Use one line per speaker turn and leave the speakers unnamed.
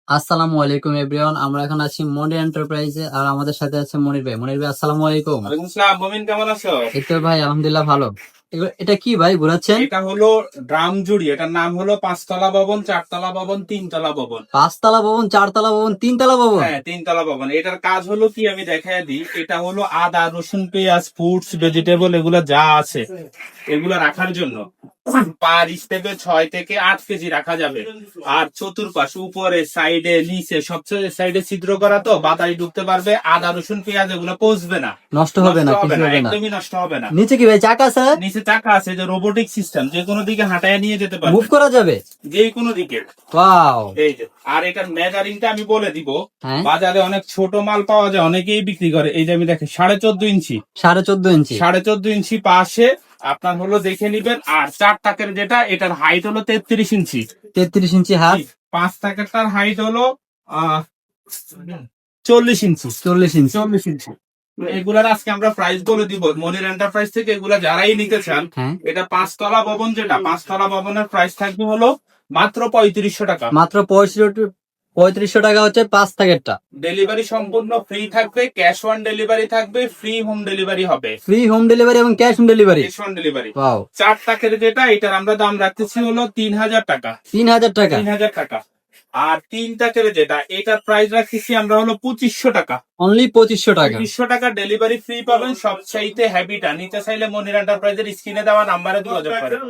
আসসালামু আলাইকুম এভরিওয়ান, আমরা এখন আছি মনির এন্টারপ্রাইজে। আর আমাদের সাথে আছে মনির ভাই। মনির ভাই, আসসালামু আলাইকুম।
ওয়ালাইকুম আসসালাম। মুমিন, কেমন আছো?
এই তো ভাই, আলহামদুলিল্লাহ ভালো। এটা কি ভাই ঘুরাচ্ছেন?
এটা হলো ড্রাম জুড়ি। এটার নাম হলো পাঁচতলা ভবন, চারতলা ভবন, তিনতলা ভবন।
5 তলা ভবন, 4 তলা ভবন, 3 তলা ভবন?
হ্যাঁ, তিনতলা ভবন। এটার কাজ হলো কি, আমি দেখাই দিই। এটা হলো আদা, রসুন, পেঁয়াজ, ফ্রুটস, ভেজিটেবল এগুলা যা আছে এগুলা রাখার জন্য। পার স্টেপে 6 থেকে 8 কেজি রাখা যাবে। আর চতুর্পাশ, উপরে, সাইডে, নিচে, সবচেয়ে সাইডে ছিদ্র করা, তো বাতাস ঢুকতে পারবে। আদা, রসুন, পেঁয়াজ এগুলো পচবে না,
নষ্ট হবে না, কিছু হবে না।
একদমই নষ্ট হবে না।
নিচে কি ভাই চাকা আছে?
নিচে চাকা আছে, যে রোবোটিক সিস্টেম, যে কোনো দিকে হাঁটায় নিয়ে যেতে পারবে,
মুভ করা যাবে
যে কোনো দিকে।
ওয়াও।
এই যে, আর এটার মেজারিংটা আমি বলে দিব।
হ্যাঁ,
বাজারে অনেক ছোট মাল পাওয়া যায়, অনেকেই বিক্রি করে। এই যে আমি দেখি 14.5 ইঞ্চি,
14.5 ইঞ্চি।
14.5 ইঞ্চি পাশে আপনার হলো, দেখে নিবেন। আর 4 টাকের যেটা, এটার হাইট হলো 33 ইঞ্চি।
33 ইঞ্চি হাত।
5 টাকারটার হাইট হলো 40 ইঞ্চি।
40 ইঞ্চি।
40 ইঞ্চি। তো এগুলার আজকে আমরা প্রাইস বলে দিব মনির এন্টারপ্রাইজ থেকে। এগুলা যারাই নিতে চান,
হ্যাঁ,
এটা 5 তলা ভবন, যেটা 5 তলা ভবনের প্রাইস থাকবে হলো মাত্র 3500 টাকা।
মাত্র 3500 টাকা হচ্ছে 5 টাকারটা।
ডেলিভারি সম্পূর্ণ ফ্রি থাকবে, ক্যাশ অন ডেলিভারি থাকবে, ফ্রি হোম ডেলিভারি হবে।
ফ্রি হোম ডেলিভারি এবং cash on delivery.
Cash on delivery.
Wow.
4 টাকার যেটা, এটার আমরা দাম রাখতেছি হলো 3000 টাকা।
3000 টাকা।
3000 টাকা। আর 3 টাকার যেটা, এটার প্রাইস রাখতেছি আমরা হলো 2500 টাকা।
অনলি 2500 টাকা।
2500 টাকা ডেলিভারি ফ্রি পাবেন। সবচাইতে হ্যাবিটা নিতে চাইলে মনির এন্টারপ্রাইজের স্ক্রিনে দেওয়া নাম্বারে যোগাযোগ করেন।